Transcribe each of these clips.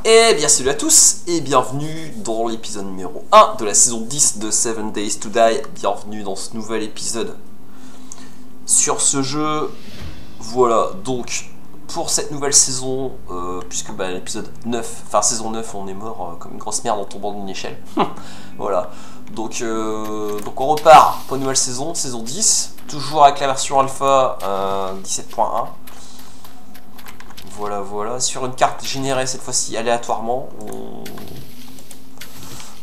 Et bien salut à tous et bienvenue dans l'épisode numéro 1 de la saison 10 de 7 Days to Die. Bienvenue dans ce nouvel épisode sur ce jeu. Voilà, donc pour cette nouvelle saison, puisque l'épisode 9, enfin saison 9, on est mort comme une grosse merde en tombant d'une échelle. Voilà, donc on repart pour une nouvelle saison, saison 10, toujours avec la version alpha 17.1. Voilà, sur une carte générée cette fois-ci aléatoirement.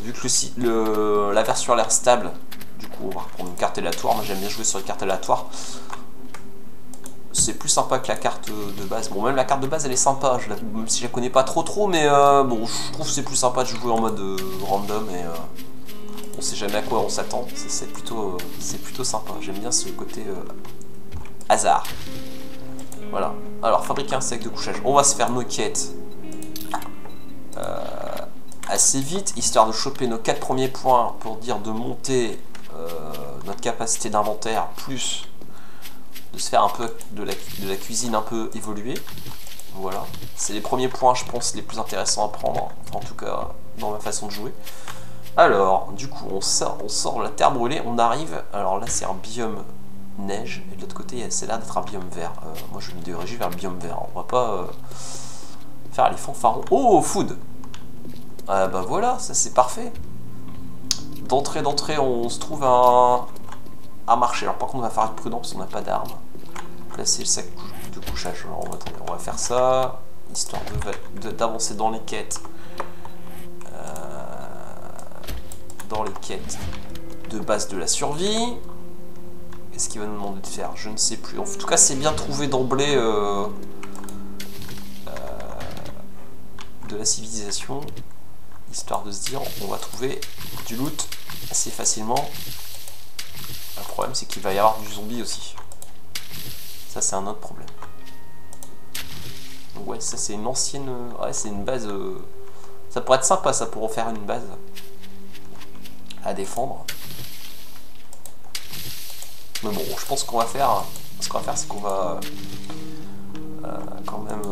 Vu que la version a l'air stable, du coup on va reprendre une carte aléatoire. Moi j'aime bien jouer sur une carte aléatoire. C'est plus sympa que la carte de base. Bon, même la carte de base elle est sympa, même si je la connais pas trop, mais bon, je trouve que c'est plus sympa de jouer en mode random et on sait jamais à quoi on s'attend. C'est plutôt sympa. J'aime bien ce côté hasard. Voilà. Alors, fabriquer un sac de couchage. On va se faire nos quêtes assez vite, histoire de choper nos 4 premiers points pour dire de monter notre capacité d'inventaire, plus de se faire un peu de la cuisine un peu évoluée. Voilà. C'est les premiers points, je pense, les plus intéressants à prendre, en tout cas dans ma façon de jouer. Alors, du coup, on sort la terre brûlée, on arrive. Alors là, c'est un biome neige, et de l'autre côté c'est l'air d'être un biome vert. Moi je me dirige vers le biome vert, on va pas faire les fanfarons. Oh, food. Bah voilà, ça c'est parfait. D'entrée on se trouve un marché. Alors par contre on va faire prudent parce qu'on n'a pas d'armes. Placer le sac de couchage. Alors, on va faire ça, histoire d'avancer dans les quêtes. Dans les quêtes de base de la survie. Qu'est-ce qu'il va nous demander de faire? Je ne sais plus. En tout cas, c'est bien trouvé d'emblée de la civilisation, histoire de se dire on va trouver du loot assez facilement. Le problème, c'est qu'il va y avoir du zombie aussi. Ça, c'est un autre problème. Donc ouais, ça c'est une ancienne... Ouais, c'est une base... Ça pourrait être sympa, ça, pour en faire une base à défendre. Mais bon, je pense qu'on va faire... Ce qu'on va faire, c'est qu'on va quand même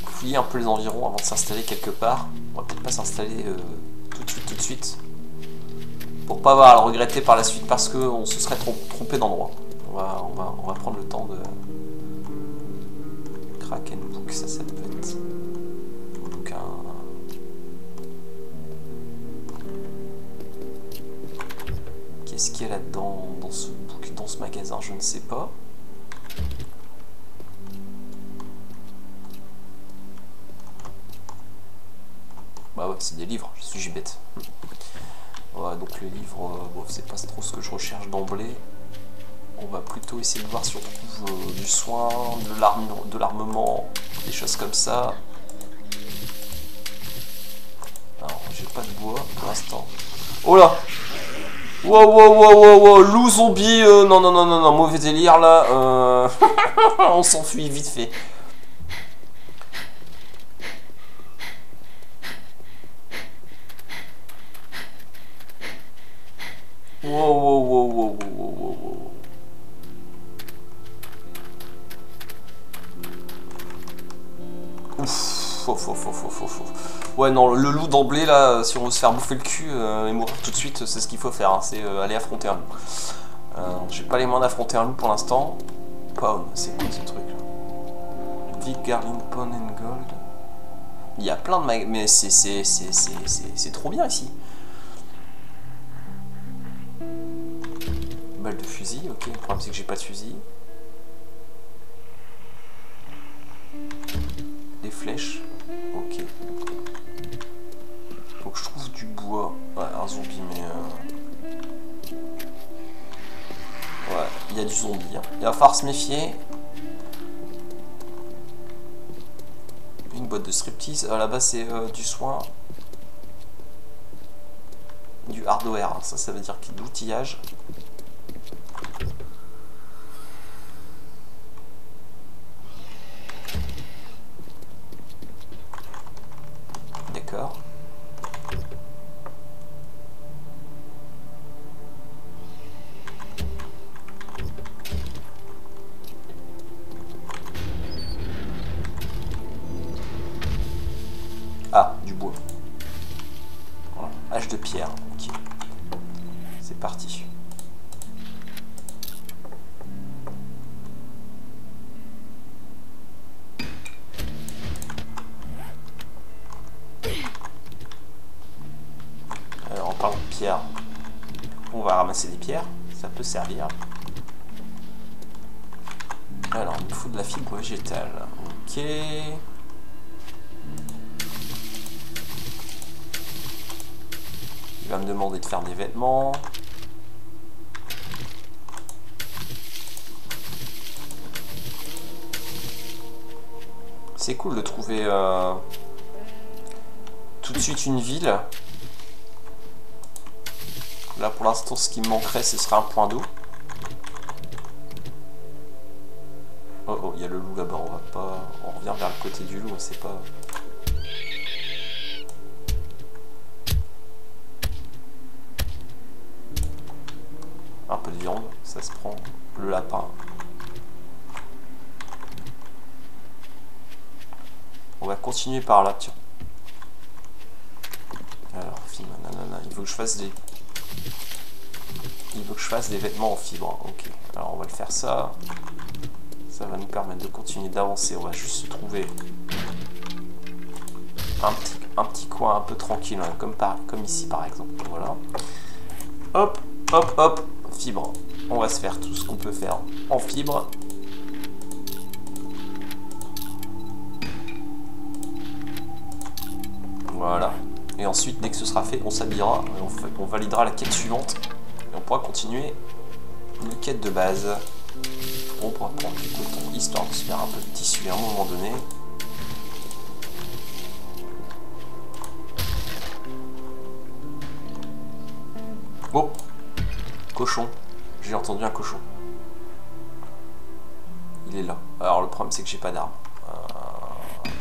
fouiller un peu les environs avant de s'installer quelque part. On va peut-être pas s'installer tout de suite. Pour pas avoir à le regretter par la suite parce qu'on se serait trompé d'endroit. On va prendre le temps de... Kraken Book, ça peut être... Bouquin... Qu'est-ce qu'il y a là-dedans, dans ce magasin, je ne sais pas. Bah ouais, c'est des livres, je suis bête. Ouais, donc les livres, bon, c'est pas trop ce que je recherche d'emblée. On va plutôt essayer de voir si on trouve du soin, de l'armement, des choses comme ça. Alors, j'ai pas de bois pour l'instant. Oh là! Wow, loup zombie, non, mauvais délire là, on s'enfuit vite fait. Wow. Ouf. Ouais, non, le loup d'emblée là, si on veut se faire bouffer le cul et mourir tout de suite, c'est ce qu'il faut faire, hein, c'est aller affronter un loup. J'ai pas les moyens d'affronter un loup pour l'instant. Pawn, c'est quoi ce truc là? Big Garling Pawn and Gold. Il y a plein de mais c'est trop bien ici. Balle de fusil, ok, le problème c'est que j'ai pas de fusil. Des flèches, ok. Donc je trouve du bois. Ouais, un zombie, mais... Ouais, il y a du zombie. Hein. Il va falloir se méfier. Une boîte de striptease. Là-bas, c'est du soin. Du hardware. Ça veut dire qu'il y a de l'outillage. D'accord. Hache de pierre, ok. C'est parti. Alors en parlant de pierre, on va ramasser des pierres, ça peut servir. Alors il me faut de la fibre végétale, ok. Il va me demander de faire des vêtements. C'est cool de trouver tout de suite une ville. Là pour l'instant ce qui me manquerait ce serait un point d'eau. Oh oh, il y a le loup là-bas, on va pas. On revient vers le côté du loup, c'est pas. Un peu de viande, ça se prend. Le lapin. On va continuer par là, tiens. Alors, fibre, nanana, il faut que je fasse des... Il faut que je fasse des vêtements en fibre, ok. Alors on va le faire ça. Ça va nous permettre de continuer d'avancer. On va juste se trouver un petit coin un peu tranquille, hein, comme ici par exemple. Voilà. Hop, hop, hop, fibre. On va se faire tout ce qu'on peut faire en fibre. Voilà. Et ensuite, dès que ce sera fait, on s'habillera et on validera la quête suivante. Et on pourra continuer une quête de base. On pourra prendre du coton, histoire de se faire un peu de tissu à un moment donné. Oh, cochon. J'ai entendu un cochon. Il est là. Alors le problème c'est que j'ai pas d'arme.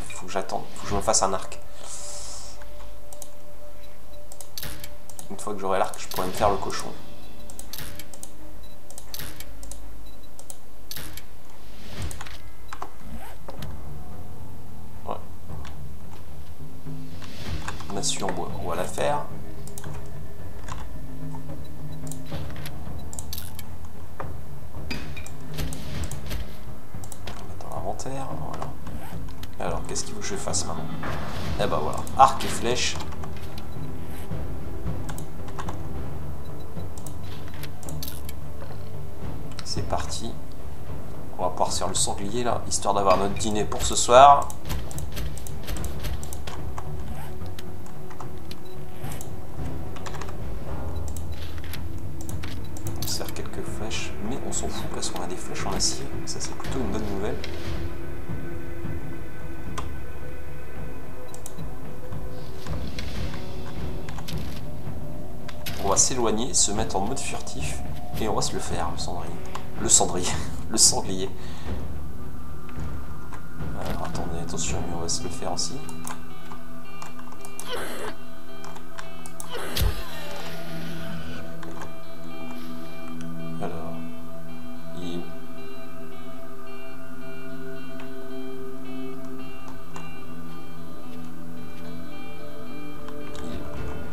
Faut que j'attende. Faut que je me fasse un arc. Une fois que j'aurai l'arc, je pourrai me faire le cochon. Ouais. Massue en bois, on va la faire. Dans l'inventaire, voilà. Alors, qu'est-ce qu'il faut que je fasse maintenant? Eh ben voilà, arc et flèche. C'est parti. On va pouvoir se faire le sanglier là, histoire d'avoir notre dîner pour ce soir. On va se faire quelques flèches, mais on s'en fout parce qu'on a des flèches en acier. Ça c'est plutôt une bonne nouvelle. On va s'éloigner, se mettre en mode furtif et on va se le faire, le cendrier. Le sanglier. Alors attendez, attention, on va se le faire aussi. Alors, il est où?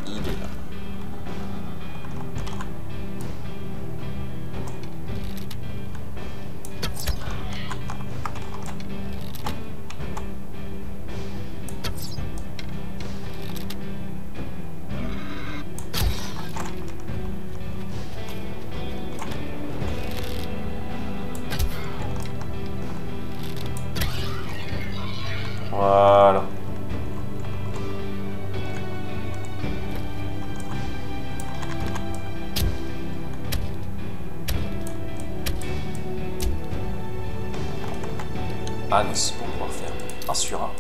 Il est là. Voilà. Ah non, c'est pour pouvoir faire un sur un.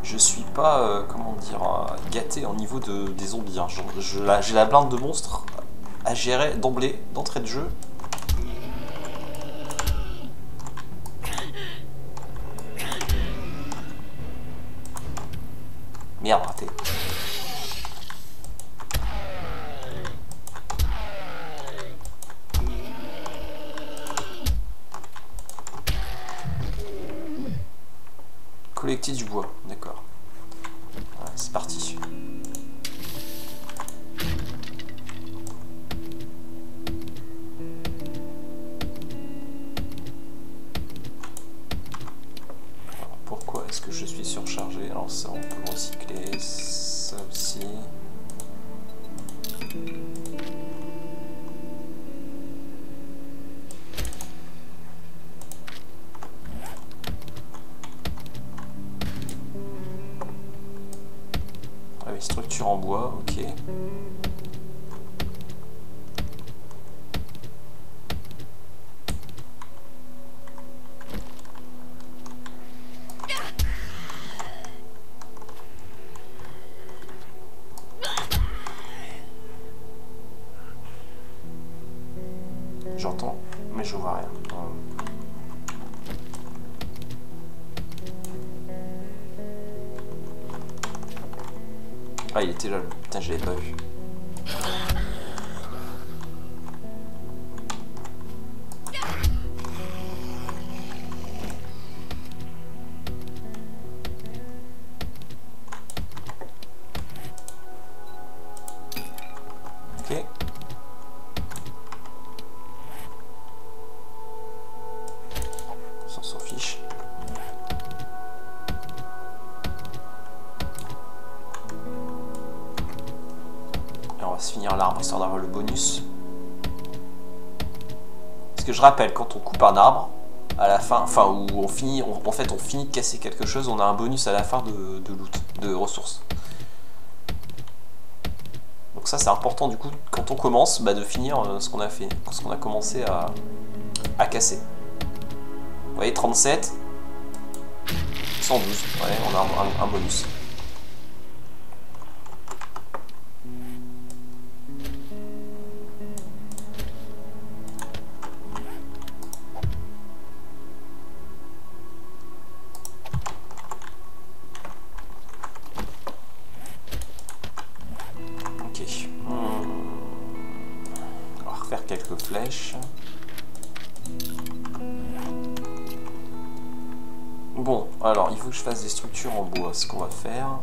Je suis pas, comment dire, gâté au niveau des zombies. Hein. J'ai la blinde de monstres à gérer d'emblée, d'entrée de jeu. Merde, raté. Collecter du bois, d'accord. Voilà, c'est parti. Alors, pourquoi est-ce que je suis surchargé? Alors ça, on peut le recycler, ça aussi. Structure en bois, ok. J'entends, mais je vois rien. Ah, il était là, putain, je l'avais pas vu. Ok. On s'en fiche. Et on va se finir l'arbre histoire d'avoir le bonus. Parce que je rappelle, quand on coupe un arbre, à la fin, enfin où on finit, en fait on finit de casser quelque chose, on a un bonus à la fin de loot, de ressources. Donc ça c'est important du coup quand on commence de finir ce qu'on a fait, ce qu'on a commencé à casser. Vous voyez 37, 112, ouais, on a un bonus. Quelques flèches. Bon, alors il faut que je fasse des structures en bois, ce qu'on va faire.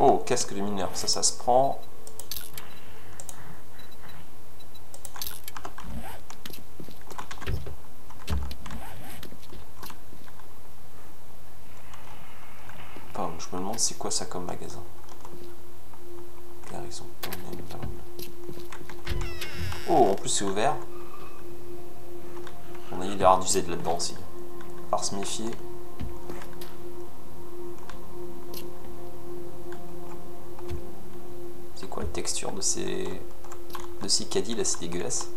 Oh, casque de mineur, ça se prend. Pardon, je me demande c'est quoi ça comme magasin. Garrison. Oh, en plus c'est ouvert. On a eu l'air d'user de là-dedans aussi. Par se méfier. Quoi la texture de ces caddies là, c'est dégueulasse.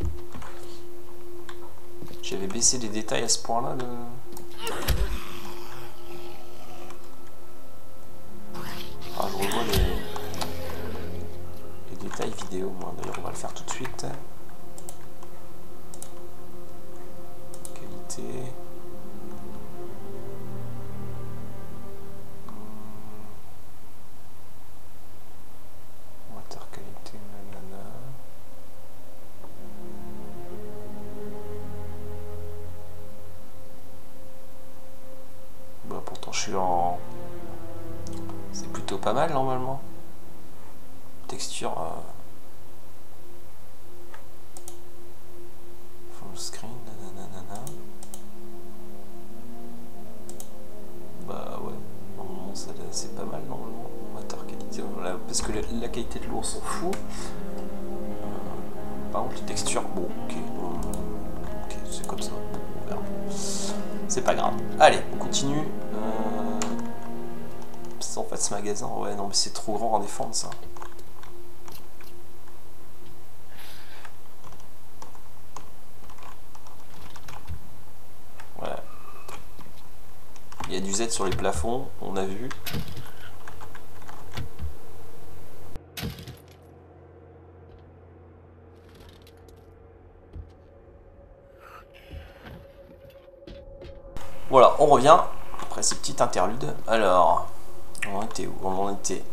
J'avais baissé les détails à ce point là de... Ah, je revois les détails vidéo, moi d'ailleurs on va le faire tout de suite. Qualité. Je suis en... C'est plutôt pas mal normalement. Texture... Full screen, nanana. Bah ouais, normalement c'est pas mal normalement. Water qualité, voilà, parce que la qualité de l'eau on s'en fout. Par contre les textures, bon ok. Ok, c'est comme ça. On verra. C'est pas grave. Allez, on continue. En fait, ce magasin, ouais, non, mais c'est trop grand à défendre ça. Ouais. Il y a du Z sur les plafonds, on a vu. Voilà, on revient après ces petites interludes. Alors, on en était où? On en était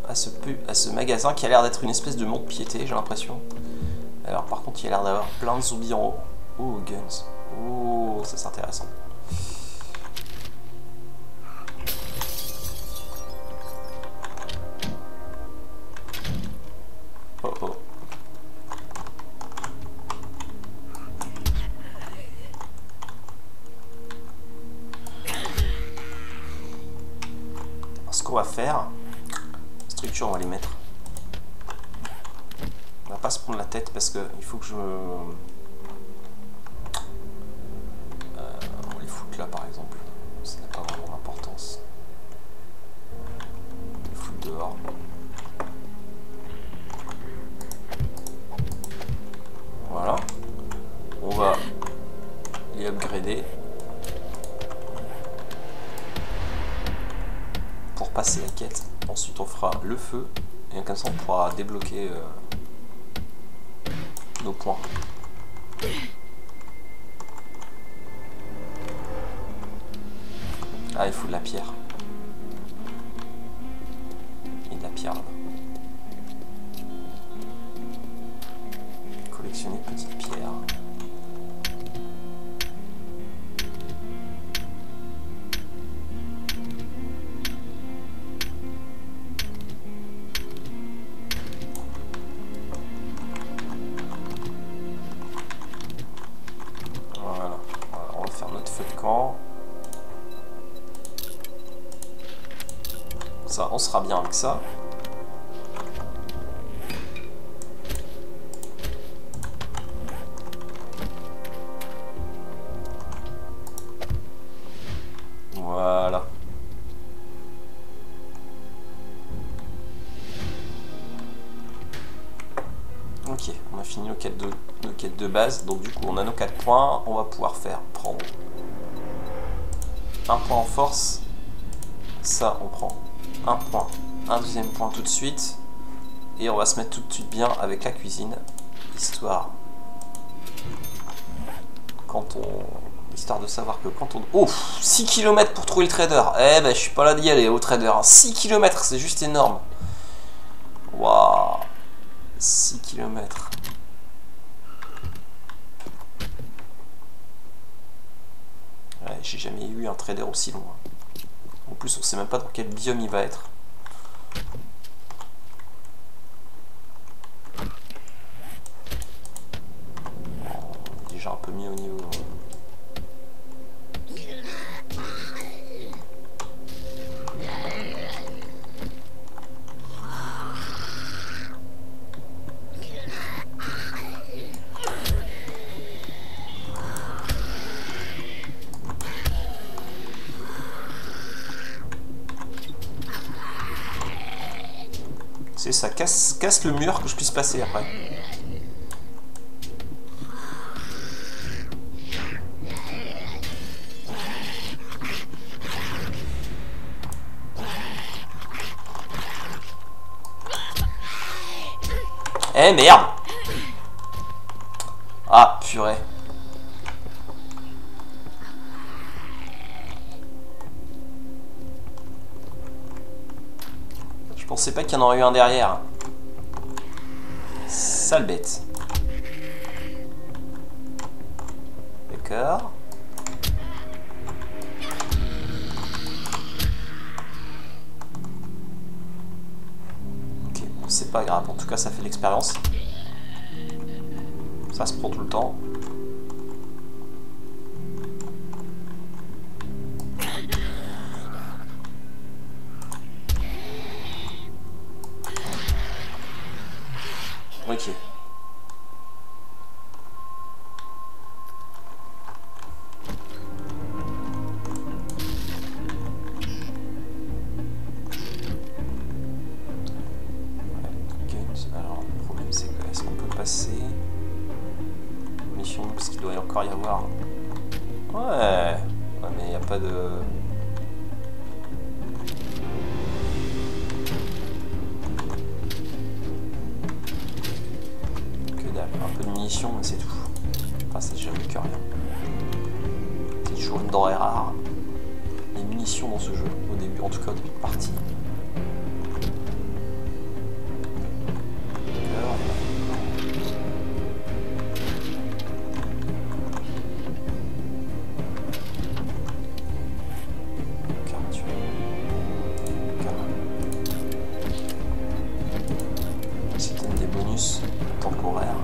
à ce magasin qui a l'air d'être une espèce de mont-de-piété, j'ai l'impression. Alors, par contre, il a l'air d'avoir plein de zombies en haut. Oh, guns. Oh, ça c'est intéressant. Oh oh. Ce qu'on va faire, structure, on va les mettre. On va pas se prendre la tête parce que il faut que je... on les fout là par exemple. Ça n'a pas vraiment d'importance. On les fout dehors. Voilà. On va les upgrader. Pour passer la quête. Ensuite on fera le feu. Et comme ça on pourra débloquer nos points. Ah, il faut de la pierre. Il y a de la pierre là-bas. Collectionner de petites pierres. Ça, on sera bien avec ça. Voilà. Ok, on a fini nos quêtes de base. Donc du coup, on a nos 4 points. On va pouvoir prendre un point en force. Ça, on prend un point, un deuxième point tout de suite. Et on va se mettre tout de suite bien avec la cuisine. Histoire de savoir que quand on... Oh, 6 km pour trouver le trader. Eh ben, je suis pas là d'y aller au trader. 6 km, c'est juste énorme. Waouh. 6 km. Ouais, j'ai jamais eu un trader aussi loin. En plus, on sait même pas dans quel biome il va être. Déjà un peu mis au niveau. C'est ça, casse le mur que je puisse passer après. Eh merde! Ah purée. Je pensais pas qu'il y en aurait eu un derrière. Sale bête. D'accord. Ok, bon, c'est pas grave. En tout cas, ça fait de l'expérience. Ça se prend tout le temps. Ok. pas de... Que dalle. Un peu de munitions, mais c'est tout. Enfin, c'est jamais que rien. C'est toujours une denrée rare. Les munitions dans ce jeu, au début, en tout cas au début de partie. Temporaire,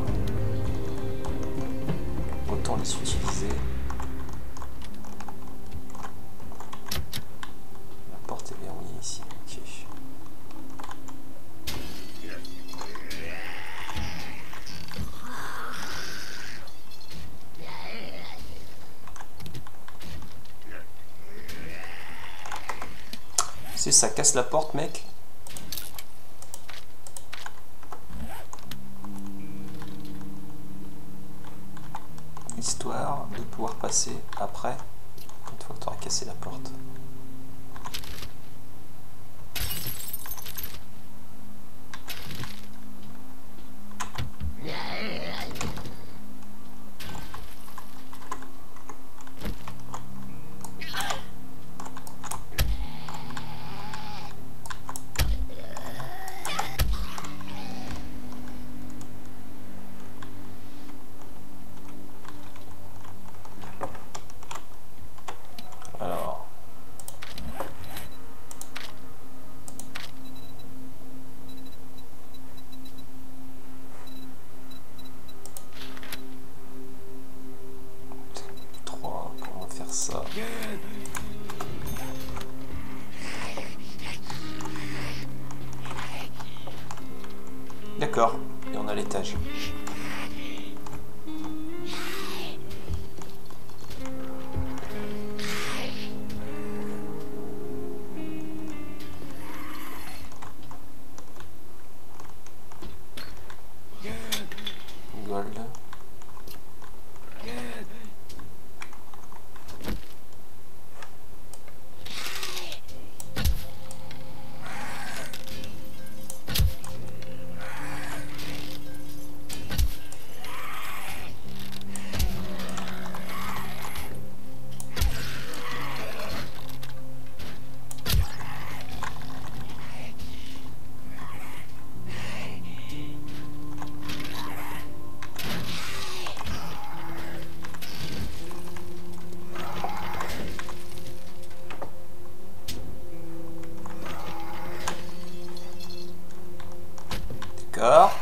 autant les utiliser. La porte est verrouillée ici. Ok. C'est ça casse la porte, mec. Histoire de pouvoir passer après, une fois que tu auras cassé la porte. Alors, on va faire ça. D'accord, et on a l'étage. Gold. D'accord.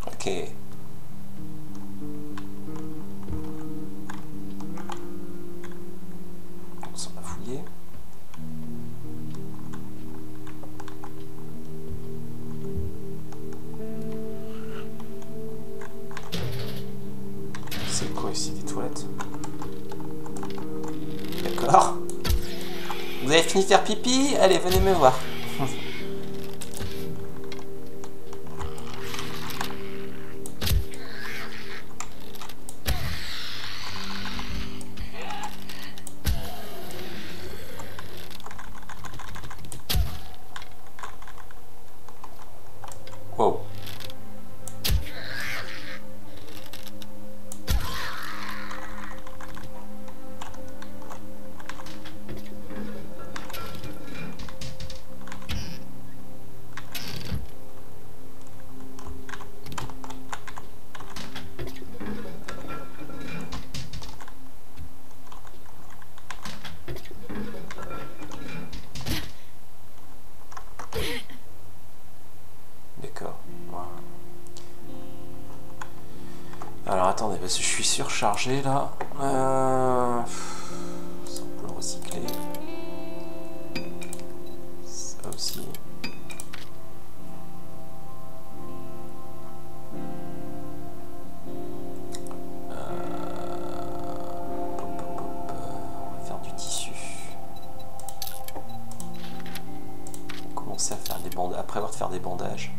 Ok. Ça va fouiller. C'est quoi ici, des toilettes? D'accord. Vous avez fini de faire pipi? Allez, venez me voir. Wow. parce que je suis surchargé là. Ça on peut le recycler. Ça aussi. On va faire du tissu. On va commencer à faire des bandages. Après avoir faire des bandages.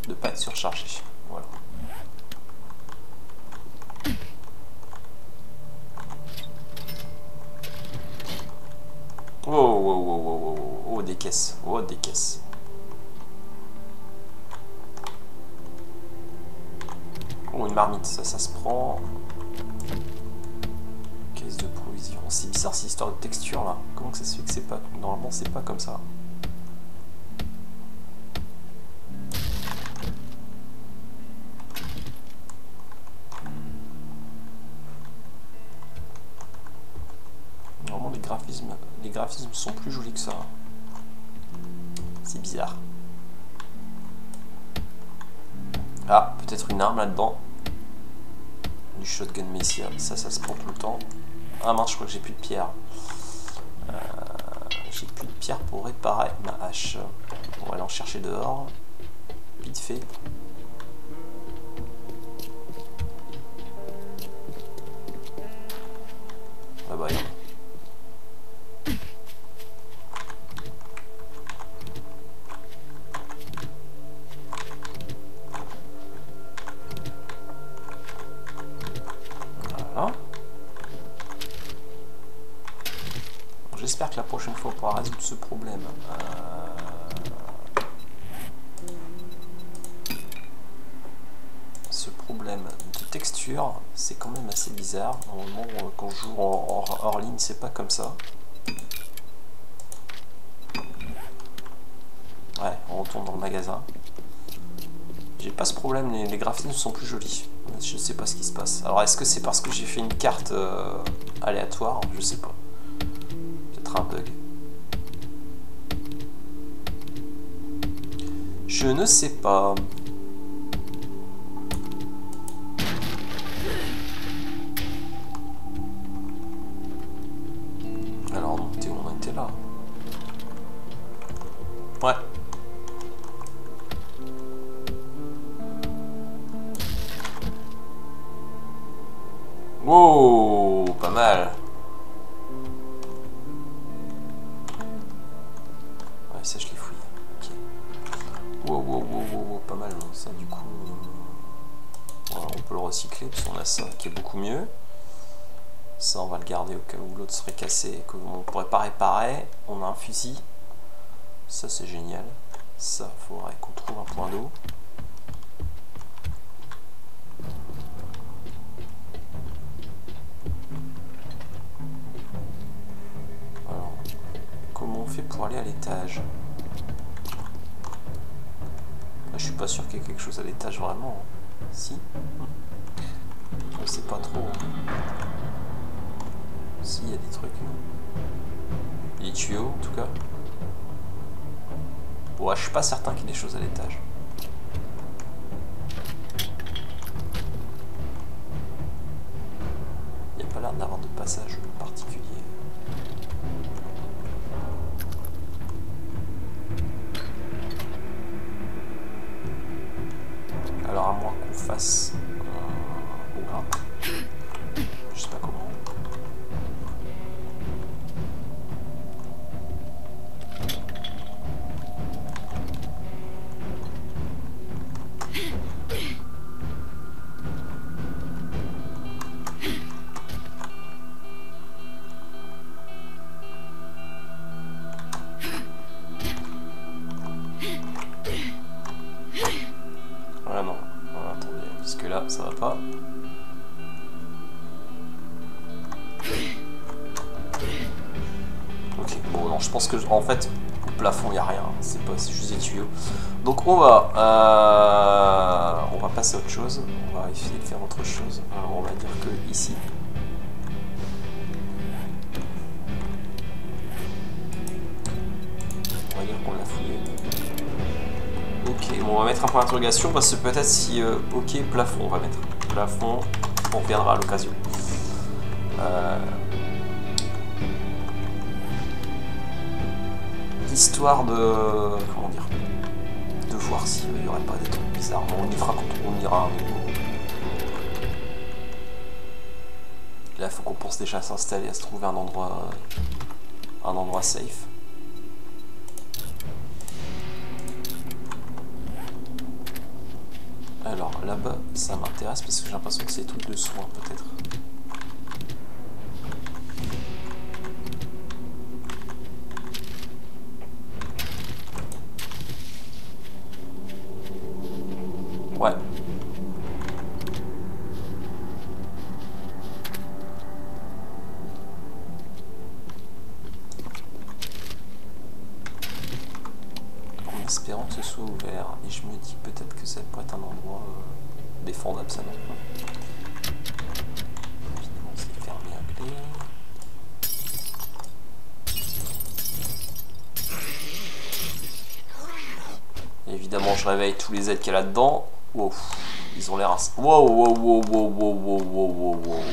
De pas être surchargé. Voilà. Oh, oh, oh, oh, oh, oh, oh, des caisses. Oh, des caisses. Oh, une marmite, ça se prend. Caisse de provision. C'est bizarre cette histoire de texture là. Comment que ça se fait que c'est pas. Normalement, c'est pas comme ça. Les graphismes sont plus jolis que ça. C'est bizarre. Ah, peut-être une arme là-dedans. Du shotgun Messia. Ça se prend tout le temps. Ah mince, je crois que j'ai plus de pierre. J'ai plus de pierre pour réparer ma hache. On va aller en chercher dehors. Vite fait. Ah bah, j'espère que la prochaine fois on pourra résoudre ce problème. Ce problème de texture, c'est quand même assez bizarre. Normalement, quand je joue hors ligne, c'est pas comme ça. Ouais, on retourne dans le magasin. J'ai pas ce problème, les graphismes sont plus jolis. Je sais pas ce qui se passe. Alors, est-ce que c'est parce que j'ai fait une carte aléatoire? Je sais pas. Un bug. Je ne sais pas. Alors, on était là. Ouais. Wow, pas mal. Ça je l'ai fouillé. Ok. Wow, pas mal. Hein. Ça du coup, voilà, on peut le recycler parce qu'on a ça qui est beaucoup mieux. Ça on va le garder au cas où l'autre serait cassé et qu'on pourrait pas réparer. On a un fusil. Ça c'est génial. Ça, faudrait qu'on trouve un point d'eau. Alors, comment on fait pour aller à l'étage? Je suis pas sûr qu'il y ait quelque chose à l'étage vraiment. Si. On sait pas trop. Si, il y a des trucs. Il y a des tuyaux en tout cas. Ouais, je suis pas certain qu'il y ait des choses à l'étage. Il n'y a pas l'air d'avoir de passage particulier. Alors à moins qu'on fasse oula, je sais pas comment. là, ça va pas. Ok, bon, non, je pense que en fait, au plafond, il n'y a rien. C'est juste des tuyaux. Donc, on va passer à autre chose. On va essayer de faire autre chose. Alors, on va dire que ici. On va dire qu'on l'a fouillé. Ok, bon, on va mettre un point d'interrogation parce que peut-être si... ok, plafond, on va mettre. Plafond, on reviendra à l'occasion. Histoire de... comment dire, de voir s'il n'y aurait pas des trucs bizarres. Bon, on y fera quand on ira. Là, il faut qu'on pense déjà à s'installer, à se trouver un endroit safe. Alors, là-bas, ça m'intéresse parce que j'ai l'impression que c'est des trucs de soins, peut-être. Ouais. En espérant que ce soit ouvert. Et je me dis peut-être que ça pourrait être un endroit défendable, ça non. Évidemment, c'est fermé à clé. Et évidemment, je réveille tous les aides qu'il y a là-dedans. Wow. Ils ont l'air... Wow, wow, wow, wow, wow, wow, wow, wow.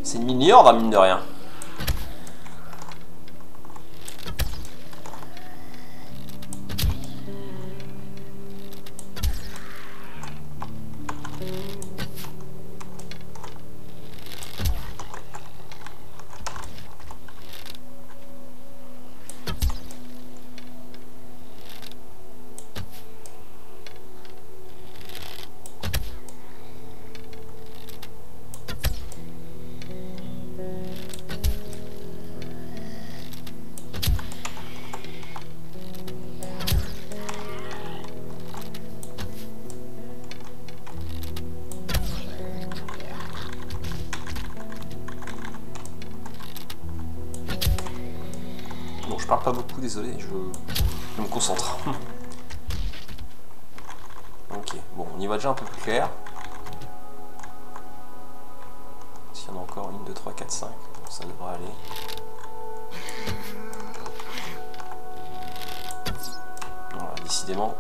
C'est une mini-horde, mine de rien. Bon, je parle pas beaucoup, désolé, je me concentre. Ok, bon, on y va déjà un peu plus clair. S'il y en a encore 1, 2, 3, 4, 5, bon, ça devrait aller. Voilà, décidément.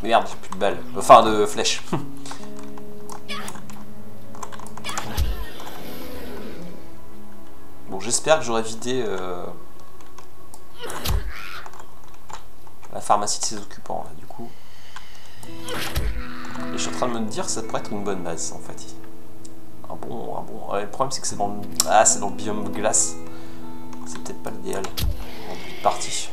Merde, j'ai plus de balles. Enfin, de flèches. Bon, j'espère que j'aurai vidé la pharmacie de ses occupants, là, du coup. Et je suis en train de me dire que ça pourrait être une bonne base, en fait. Un bon... Ouais, le problème, c'est que c'est dans le... Ah, c'est dans le biome glace. C'est peut-être pas l'idéal. En début de partie.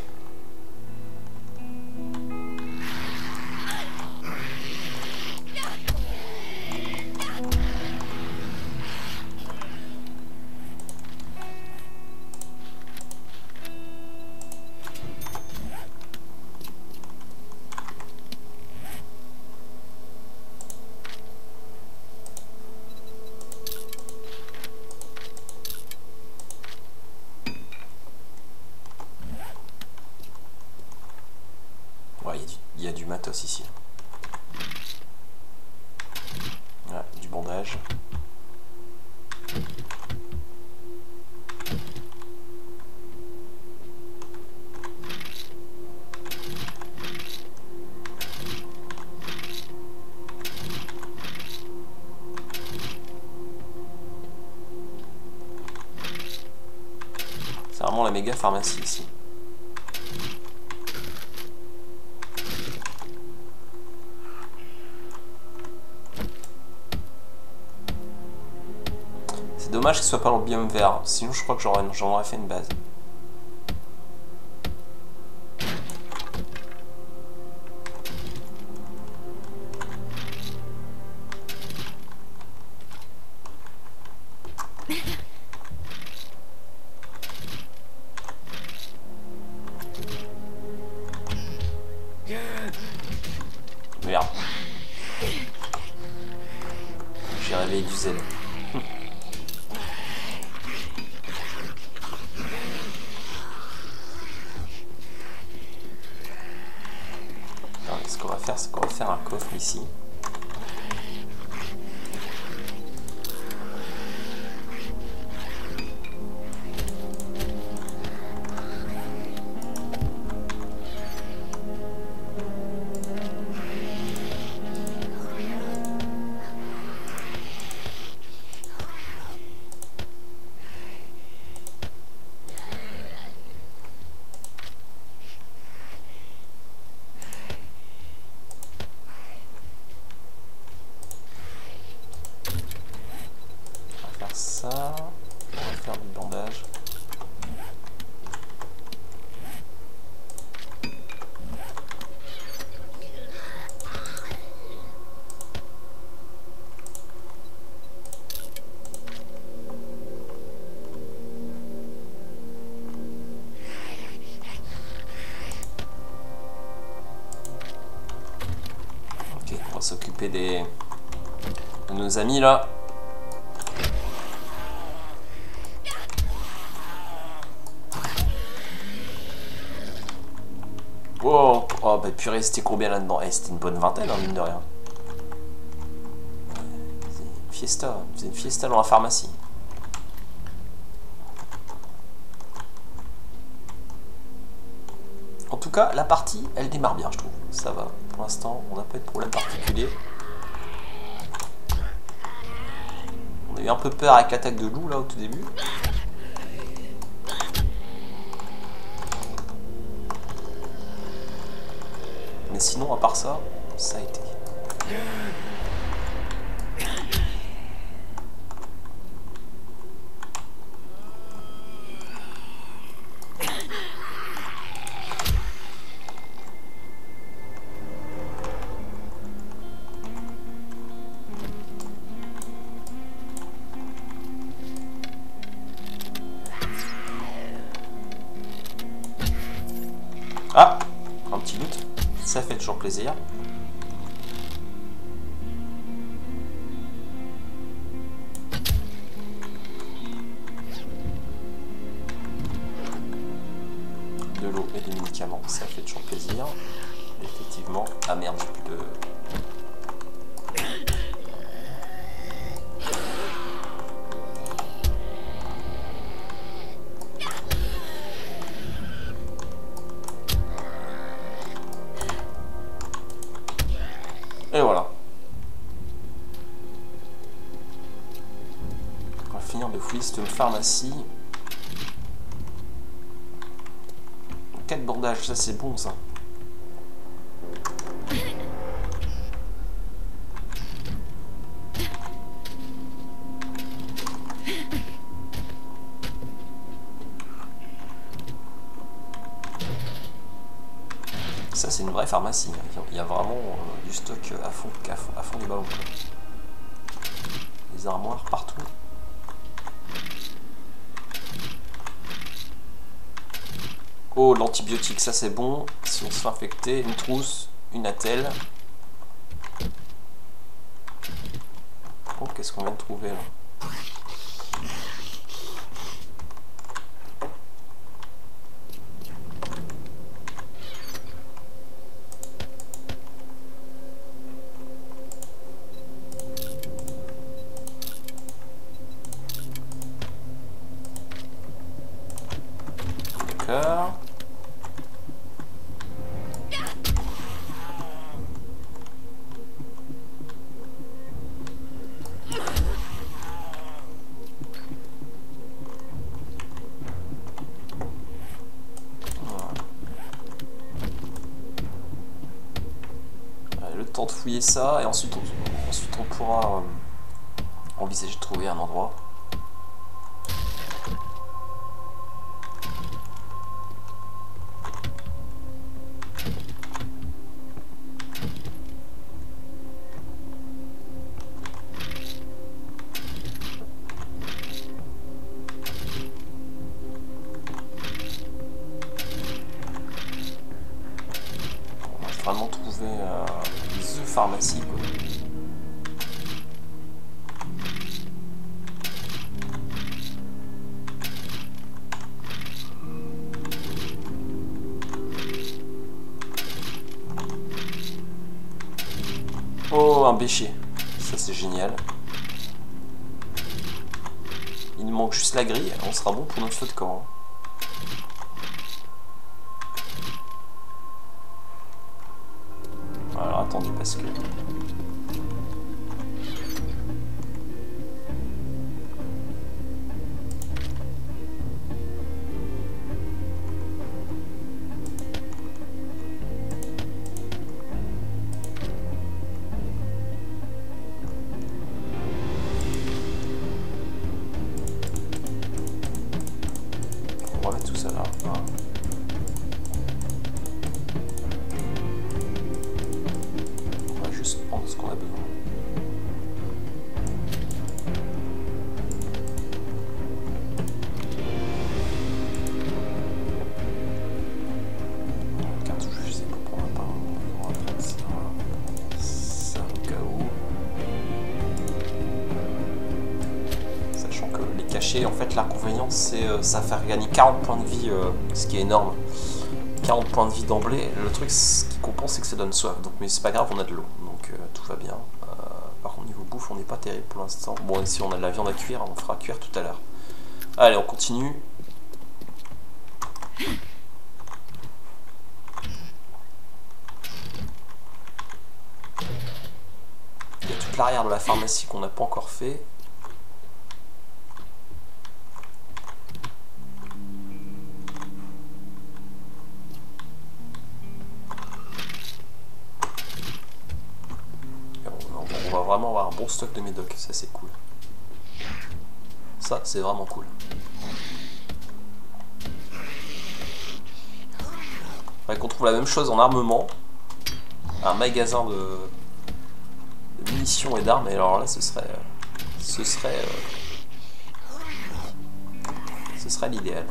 Ouais, il y a du matos ici. Voilà, du bandage. méga pharmacie ici. C'est dommage que ce soit pas dans le biome vert, sinon je crois que j'en aurais fait une base. Merde. J'ai réveillé du zèle. Ce qu'on va faire, c'est qu'on va faire un coffre ici. Ça, on va faire du bandage. Ok, on va s'occuper de nos amis là. Oh, oh bah purée, c'était combien là-dedans? Eh, c'était une bonne vingtaine, hein, mine de rien. C'est une fiesta dans la pharmacie. En tout cas, la partie, elle démarre bien, je trouve. Ça va, pour l'instant, on n'a pas eu de problème particulier. On a eu un peu peur avec l'attaque de loup, là, au tout début. Mais sinon, à part ça, ça a été. Ah, un petit loot, ça fait toujours plaisir. De l'eau et des médicaments, ça fait toujours plaisir. Effectivement. Ah merde, j'ai plus de... Et voilà. On va finir de fouiller cette pharmacie. 4 bandages, ça c'est bon ça. Ça c'est une vraie pharmacie, il y a vraiment du stock à fond des ballons. Des armoires partout. Oh, l'antibiotique, ça c'est bon. Si on se fait infecter, une trousse, une attelle. Oh, qu'est-ce qu'on vient de trouver là? D'accord. temps de fouiller ça, et ensuite on pourra envisager de trouver un endroit. Vraiment trouver The Pharmacy, quoi. Oh, un bêcher, ça c'est génial. Il nous manque juste la grille, on sera bon pour notre feu de camp. Hein. Alors attendez, parce que... on va mettre tout ça là. Voilà. Ce qu'on a besoin. Cartouche fusée pour prendre un pain. On va prendre ça au cas où. Sachant que les cachets, en fait, l'inconvénient c'est ça faire gagner 40 points de vie, ce qui est énorme. 40 points de vie d'emblée. Le truc, ce qui compense, c'est que ça donne soif. Donc, mais c'est pas grave, on a de l'eau. Donc tout va bien. Par contre, niveau bouffe, on n'est pas terrible pour l'instant. Bon, si on a de la viande à cuire, on fera cuire tout à l'heure. Allez, on continue. Il y a toute l'arrière de la pharmacie qu'on n'a pas encore fait. On va vraiment avoir un bon stock de médocs, ça c'est cool. Ça c'est vraiment cool. Faudrait qu'on trouve la même chose en armement. Un magasin de munitions et d'armes, et alors là ce serait l'idéal.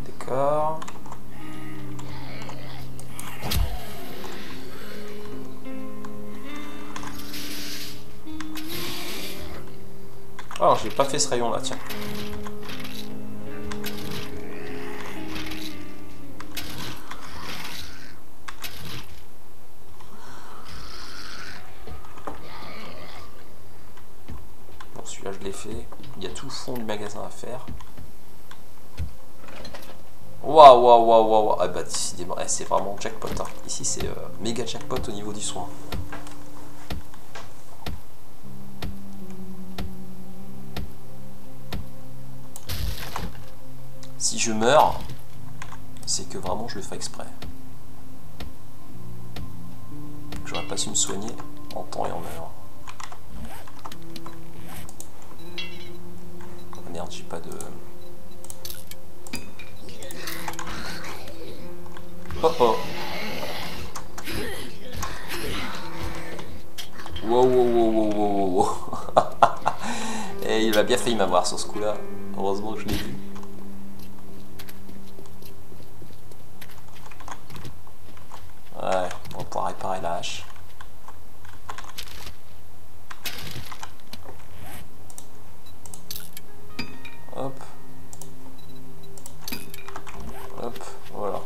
D'accord. Oh, j'ai pas fait ce rayon là, tiens. Bon, celui-là je l'ai fait. Il y a tout le fond du magasin à faire. Waouh, waouh, waouh, waouh. Ah bah décidément, c'est vraiment jackpot. Hein. Ici c'est méga jackpot au niveau du soin. Si je meurs, c'est que vraiment je le fais exprès. J'aurais pas su me soigner en temps et en heure. Ah merde, j'ai pas de... Oh oh. Wow, wow, wow, wow, wow, wow. Et il a bien failli m'avoir sur ce coup-là. Heureusement que je l'ai vu. Ouais, on va pouvoir réparer la hache. Hop. Hop, voilà.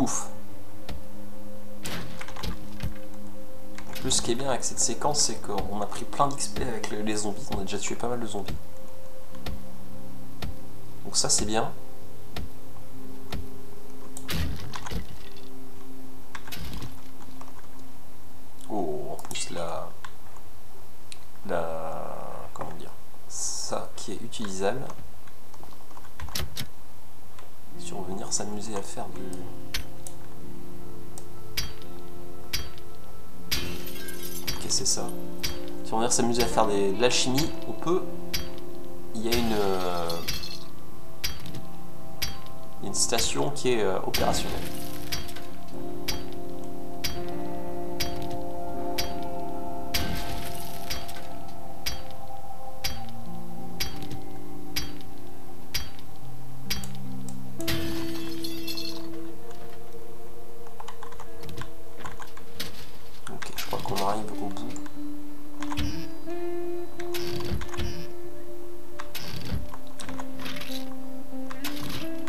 pouf. En plus, ce qui est bien avec cette séquence, c'est qu'on a pris plein d'XP avec les zombies. On a déjà tué pas mal de zombies. Donc ça, c'est bien. Oh, en plus, comment dire, ça qui est utilisable. Si on veut venir s'amuser à faire du... Ok, c'est ça. Si on veut venir s'amuser à faire de l'alchimie, on peut... Il y a une station qui est opérationnelle.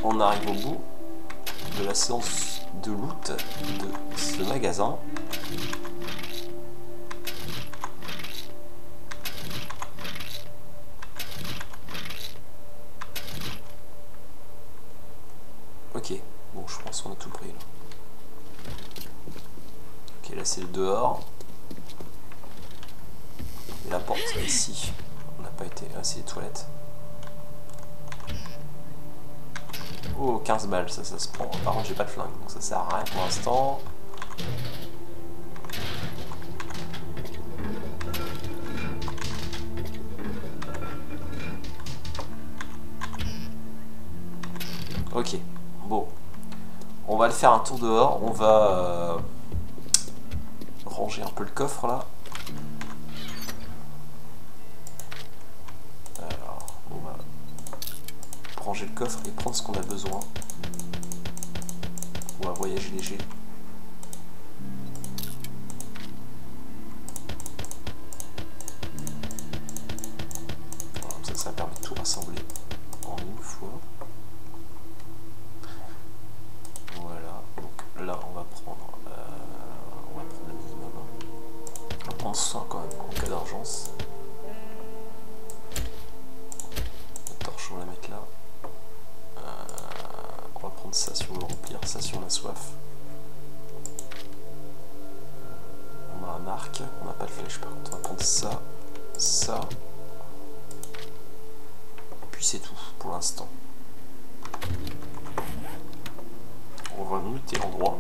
On arrive au bout de la séance de loot de ce magasin. Ok, bon, je pense qu'on a tout pris là. Ok, là c'est le dehors. Et la porte ici, on n'a pas été... Ah, c'est les toilettes. Oh, 15 balles, ça se prend. Par contre, j'ai pas de flingue, donc ça sert à rien pour l'instant. Ok, bon. On va le faire un tour dehors. On va ranger un peu le coffre là. Alors, on va ranger le coffre et prendre ce qu'on a besoin. On va voyager léger. Voilà, ça permet de tout rassembler en une fois. Voilà, donc là on va prendre le minimum. On va prendre soin quand même en cas d'urgence. La torche on va la mettre là. On va prendre ça si on veut remplir, ça si on a soif. On a un arc, on n'a pas de flèche par contre. On va prendre ça, ça. Puis c'est tout pour l'instant. On va muter l'endroit.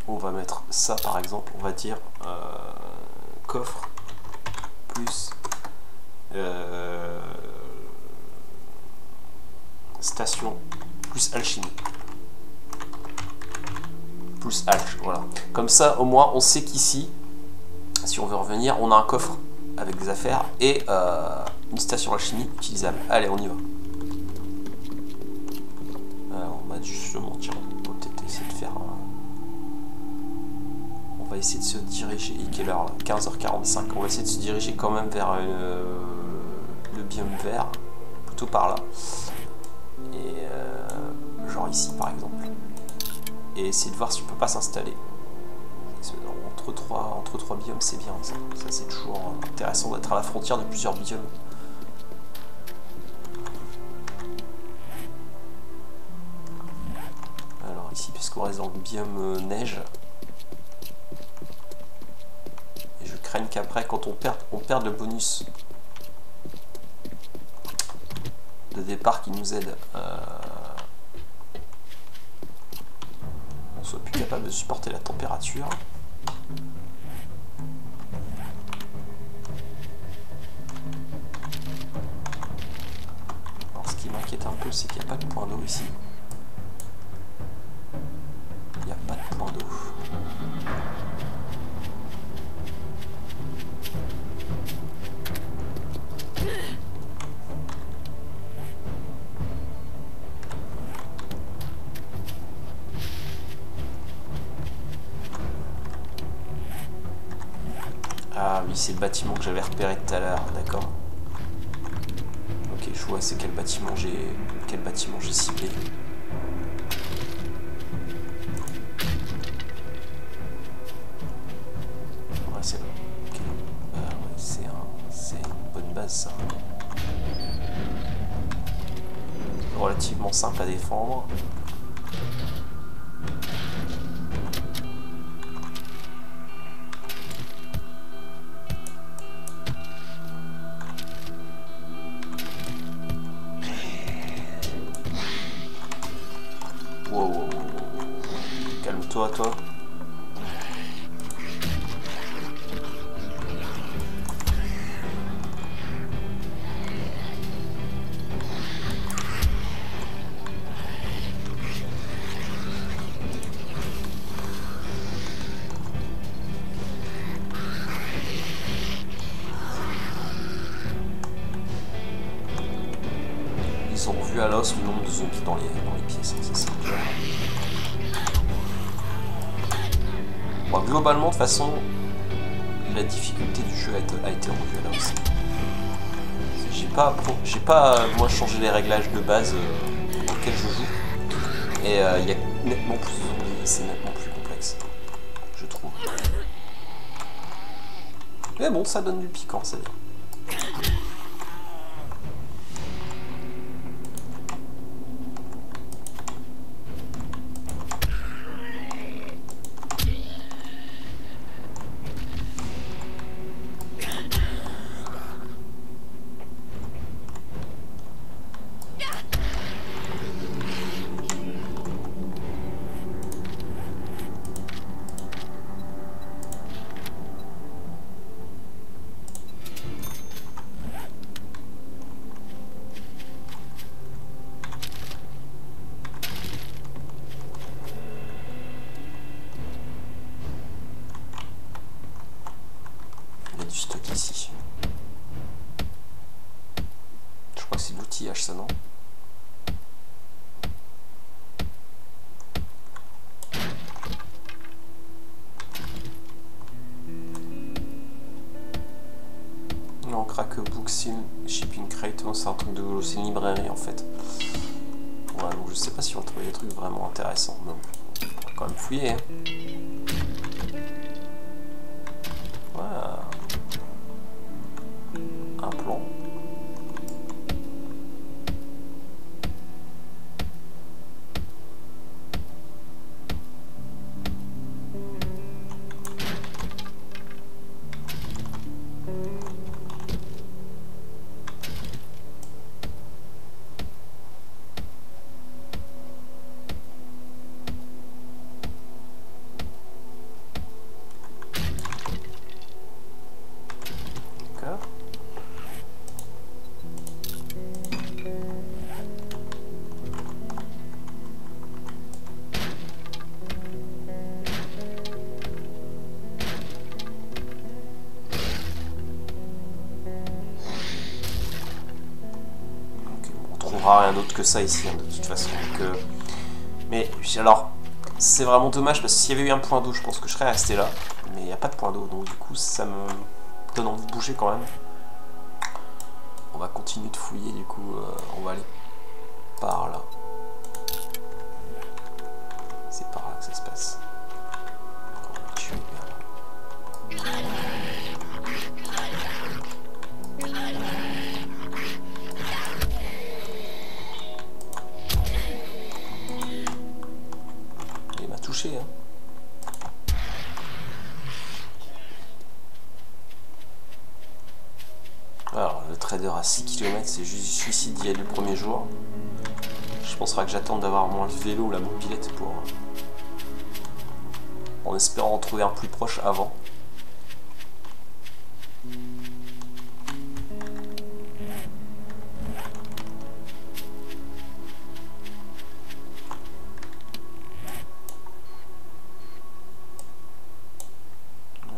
On va mettre ça par exemple, on va dire coffre plus station plus alchimie plus alch, voilà. Comme ça au moins on sait qu'ici, si on veut revenir, on a un coffre avec des affaires et une station alchimie utilisable. Allez, on y va. Alors, on va justement, tiens, on va peut-être essayer de faire on va essayer de se diriger, et quelle heure là, 15h45, on va essayer de se diriger quand même vers le biome vert, plutôt par là, et genre ici par exemple, et essayer de voir si on peut pas s'installer entre trois biomes. C'est bien ça, c'est toujours intéressant d'être à la frontière de plusieurs biomes. Alors ici, puisqu'on reste dans le biome neige, et je crains qu'après quand on perd le bonus de départ qui nous aide, on soit plus capable de supporter la température. Alors ce qui m'inquiète un peu, c'est qu'il n'y a pas de point d'eau ici. Il n'y a pas de point d'eau. Ah oui, c'est le bâtiment que j'avais repéré tout à l'heure, d'accord. Ok, je vois c'est quel bâtiment j'ai ciblé. Ouais, c'est là. Okay. Ouais, c'est une bonne base ça. Relativement simple à défendre. Wow. Calme-toi, toi. Ils ont revu à l'os le nombre de zombies dans les pièces, c'est ça. Bon, globalement, de toute façon, la difficulté du jeu a été revue à l'os. J'ai pas moi changé les réglages de base auxquels je joue. Et il y a nettement plus de zombies, c'est nettement plus complexe, je trouve. Mais bon, ça donne du piquant, c'est bien. Du stock ici. Je crois que c'est de l'outillage ça, non? Non, crack book, shipping crate, c'est un truc de c'est une librairie en fait. Ouais, donc je sais pas si on va trouver des trucs vraiment intéressants, mais on va quand même fouiller. Hein. Ouais. Un plan. Rien d'autre que ça ici, hein, de toute façon. Donc, mais alors, c'est vraiment dommage parce que s'il y avait eu un point d'eau, je pense que je serais resté là. Mais il n'y a pas de point d'eau, donc du coup, ça me donne envie de bouger quand même. On va continuer de fouiller, du coup, on va aller par là. C'est par là que ça se passe. On va tuer, touché, hein. Alors, le trader à 6 km, c'est juste suicide d'y aller le premier jour. Je penserai que j'attende d'avoir moins le vélo ou la mobilette pour... en espérant en trouver un plus proche avant.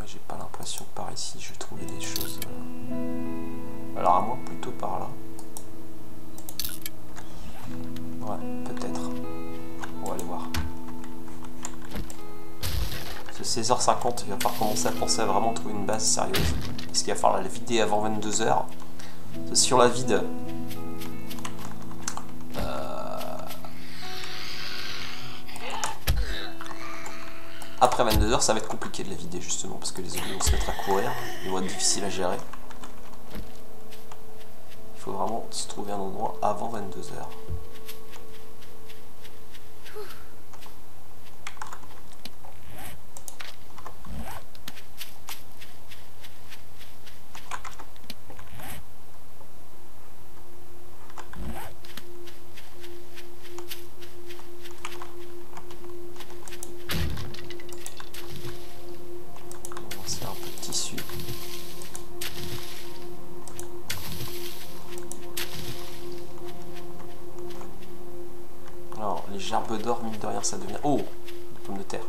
J'ai pas l'impression que par ici je vais trouver des choses. Alors à moi plutôt par là. Ouais, peut-être. On va aller voir. C'est 16h50, il va falloir commencer à penser à vraiment trouver une base sérieuse. Est-ce qu'il va falloir la vider avant 22h? Si on la vide Après 22h, ça va être compliqué de la vider justement, parce que les zombies vont se mettre à courir, ils vont être difficiles à gérer. Il faut vraiment se trouver un endroit avant 22h. Alors, les gerbes d'or, mine de rien, ça devient... Oh, des pommes de terre.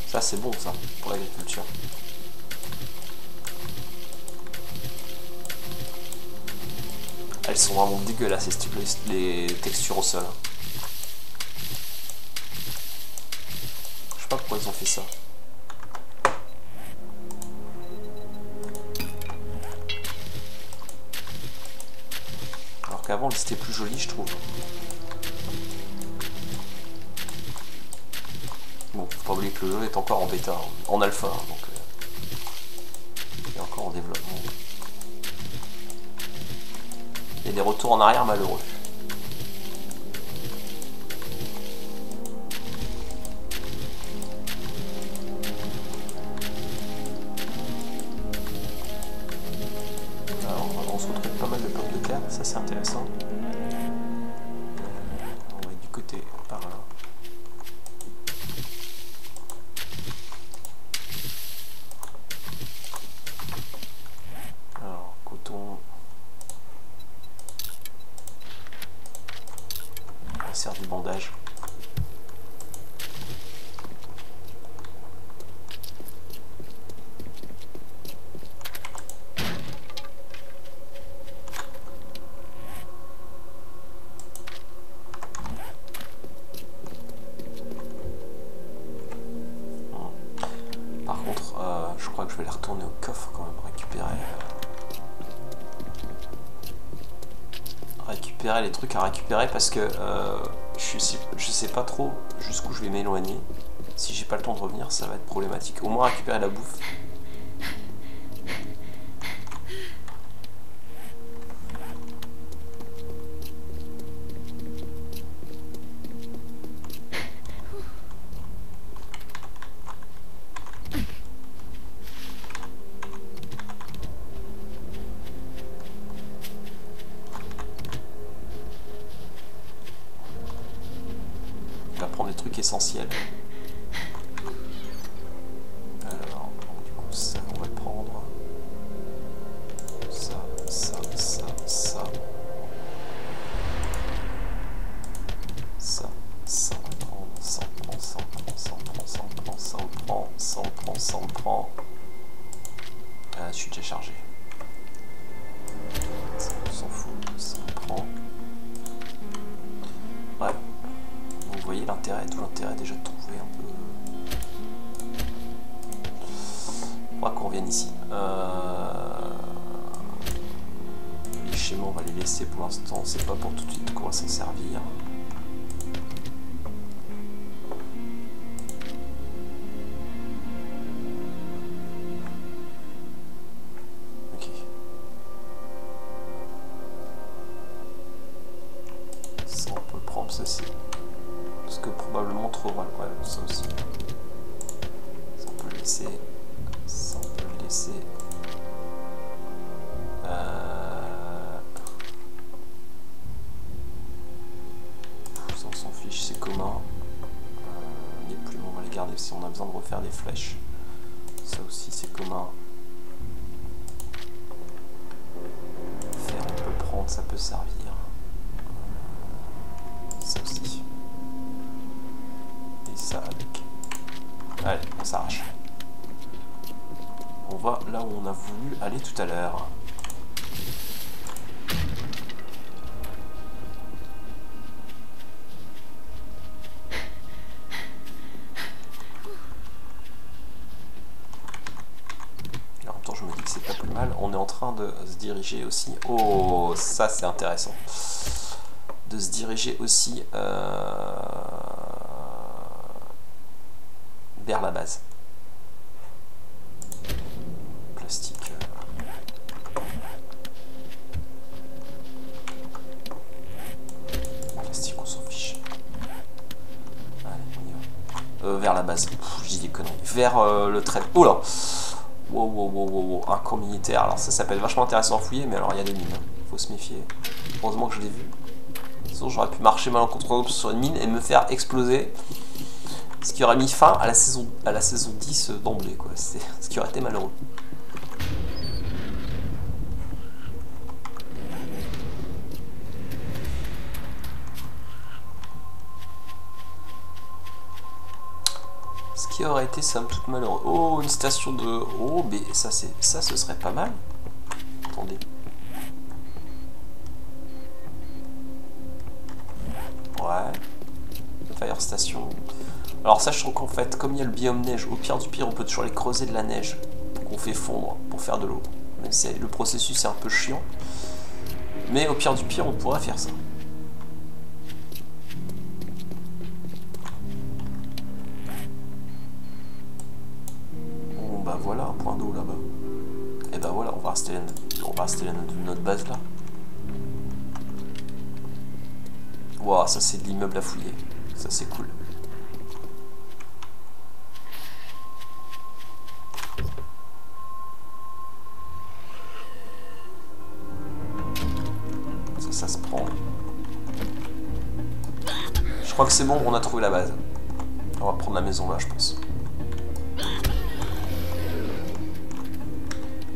Ça, c'est bon, ça, pour l'agriculture. Elles sont vraiment dégueulasses, les textures au sol. Je sais pas pourquoi ils ont fait ça. Alors qu'avant, c'était plus joli, je trouve. Bon, faut pas oublier que le jeu est encore en bêta, hein, en alpha, hein, donc il est encore en développement. Il y a des retours en arrière malheureux. Alors, on se retrouve pas mal de pommes de terre, ça c'est intéressant. On va être du côté par là. Alors, coton. On sert du bandage. Par contre, je crois que je vais les retourner au coffre quand même, récupérer les trucs à récupérer parce que je sais pas trop jusqu'où je vais m'éloigner. Si j'ai pas le temps de revenir, ça va être problématique. Au moins récupérer la bouffe. On va prendre des trucs essentiels. Alors, du coup, ça, on va le prendre. Ça, ça, ça, ça. Ça, ça, on va le prendre. Ça, on prend, ça, on prend, ça, on prend, ça, on prend, ça, on prend, ça, on prend, ça, on prend. Je suis déjà chargé. Ça, on s'en fout. Ça, on prend. Ouais. Vous voyez l'intérêt, tout l'intérêt déjà de trouver un peu. On va qu'on revienne ici. Les schémas, on va les laisser pour l'instant. C'est pas pour tout de suite qu'on va s'en servir. Ok. Ça, on peut le prendre, ça c'est. Parce que probablement trop mal, ouais, ça aussi. Ça on peut le laisser. Ça on peut le laisser. Ça on s'en fiche, c'est commun. Les plumes on va les garder si on a besoin de refaire des flèches. Ça aussi c'est commun. Fer on peut le prendre, ça peut servir. Ça aussi. Ça avec. Allez, on s'arrache. On va là où on a voulu aller tout à l'heure. Alors mal. On est en train de se diriger aussi. Oh, ça c'est intéressant. De se diriger aussi vers la base. Plastique. Plastique, on s'en fiche. Allez, on y va. Vers la base. Je dis des conneries. Vers le trait. Oh là! Wow, wow, wow, wow, wow. Un camp militaire. Alors ça s'appelle vachement intéressant à fouiller, mais alors il y a des mines. Faut se méfier. Heureusement que je l'ai vu. Sinon j'aurais pu marcher malencontreusement sur une mine et me faire exploser. Ce qui aurait mis fin à la saison 10 d'emblée, quoi. C'est ce qui aurait été malheureux. Ce qui aurait été somme toute malheureux. Oh, une station de... Oh, mais ça, ce serait pas mal. Attendez. Ouais. Fire Station. Alors sachant qu'en fait, comme il y a le biome neige, au pire du pire, on peut toujours aller creuser de la neige qu'on fait fondre pour faire de l'eau. Même si le processus est un peu chiant. Mais au pire du pire, on pourrait faire ça. Bon bah voilà, un point d'eau là-bas. Et bah voilà, on va installer notre base là. Wow, ça c'est de l'immeuble à fouiller. Ça c'est cool. Ça se prend. Je crois que c'est bon, on a trouvé la base. On va prendre la maison là, je pense.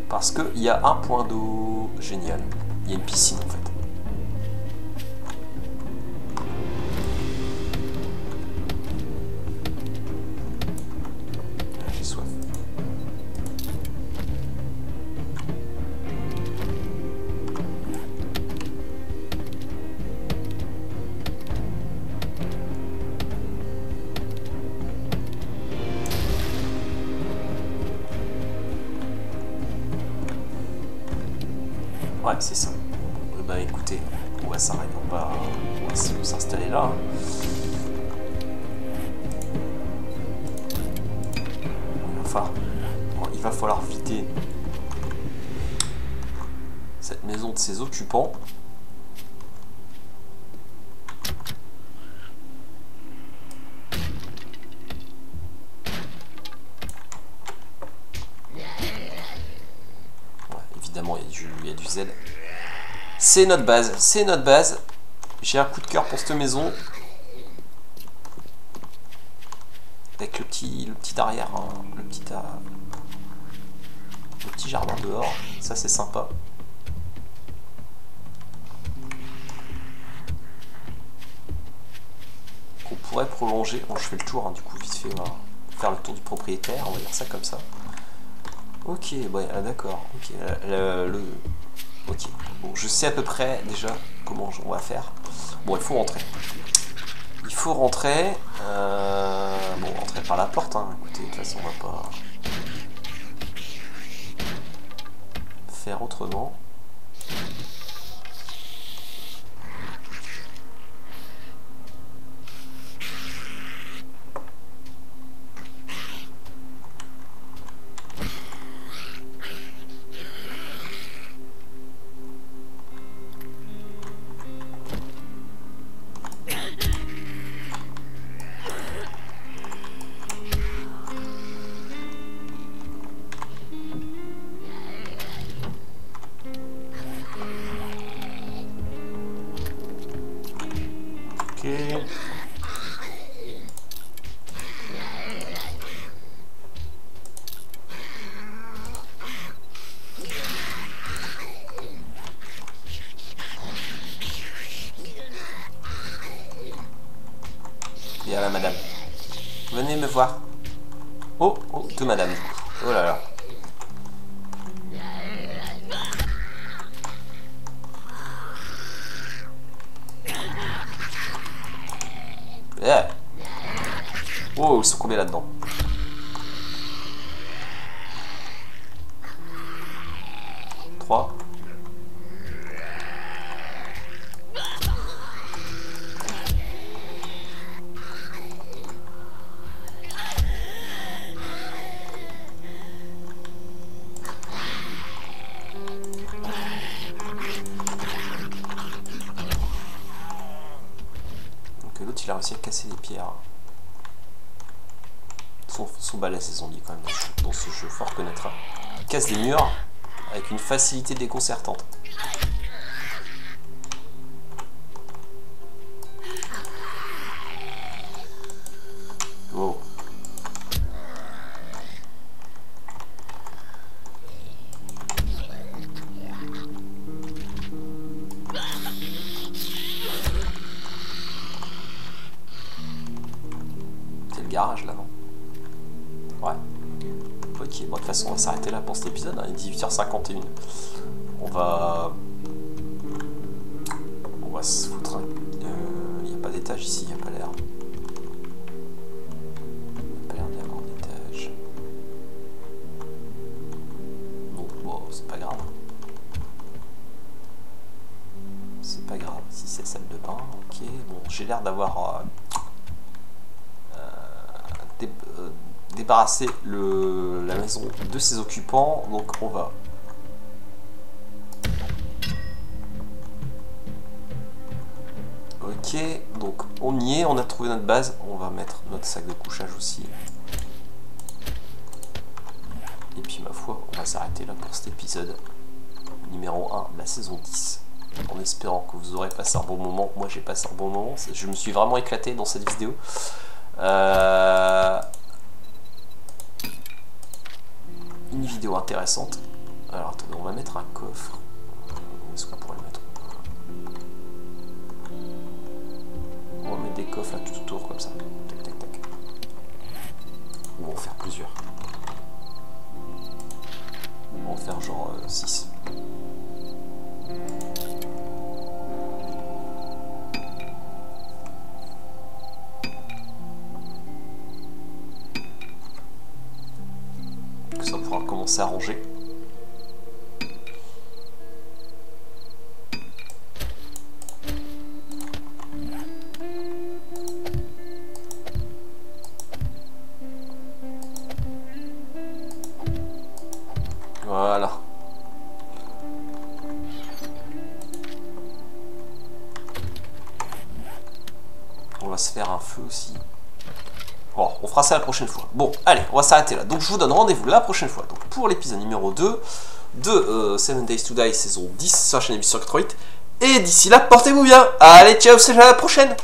Parce qu'il y a un point d'eau génial. Il y a une piscine en fait. J'ai soif. Ouais, c'est ça. Bah écoutez, on va s'arrêter, on va s'installer là. Hein. Enfin, il va falloir vider cette maison de ses occupants. Évidemment, il y a du zèle. C'est notre base, c'est notre base. J'ai un coup de cœur pour cette maison. Avec le petit derrière, hein, le petit jardin dehors. Ça, c'est sympa. Qu'on pourrait prolonger. Bon, je fais le tour, hein, du coup, vite fait, on va faire le tour du propriétaire. On va dire ça comme ça. Ok, ouais, d'accord. Ok, ok. Bon, je sais à peu près déjà comment on va faire. Bon, il faut rentrer. Il faut rentrer. Bon, rentrer par la porte. Hein. Écoutez, de toute façon, on va pas faire autrement. Bien là, madame. Venez me voir. Oh, oh, de madame. Oh là là. Yeah. Oh, ils sont combien là-dedans? crois. Donc l'autre il a réussi à casser les pierres. Sont balèzes les zombies quand même dans ce jeu, faut reconnaître. Ils cassent des murs avec une facilité déconcertante. Wow. C'est le garage là, non? Ouais. Ok, bon, de toute façon, on va s'arrêter là pour cet épisode. Hein, il est 18h51. On va se foutre un... Il n'y a pas d'étage ici, il n'y a pas l'air. Il n'y a pas l'air d'y avoir d'étage. Non, bon, c'est pas grave. C'est pas grave. Si c'est salle de bain, ok. Bon, j'ai l'air d'avoir... débarrasser la maison de ses occupants, donc on va ok, donc on y est, on a trouvé notre base, on va mettre notre sac de couchage aussi et puis ma foi on va s'arrêter là pour cet épisode numéro 1 de la saison 10 en espérant que vous aurez passé un bon moment. Moi j'ai passé un bon moment, je me suis vraiment éclaté dans cette vidéo. Une vidéo intéressante. Alors attendez, on va mettre un coffre. Où est-ce qu'on pourrait le mettre? On va mettre des coffres là tout autour comme ça. Tac tac tac. Ou on va en faire plusieurs. On va en faire genre 6. Ça pourra commencer à ranger. Voilà. On va se faire un feu aussi. Bon, on fera ça la prochaine fois. Bon, allez, on va s'arrêter là. Donc je vous donne rendez-vous la prochaine fois donc, pour l'épisode numéro 2 de 7 Days to Die saison 10 sur la chaîne Émission 88. Et d'ici là, portez-vous bien. Allez, ciao, c'est à la prochaine.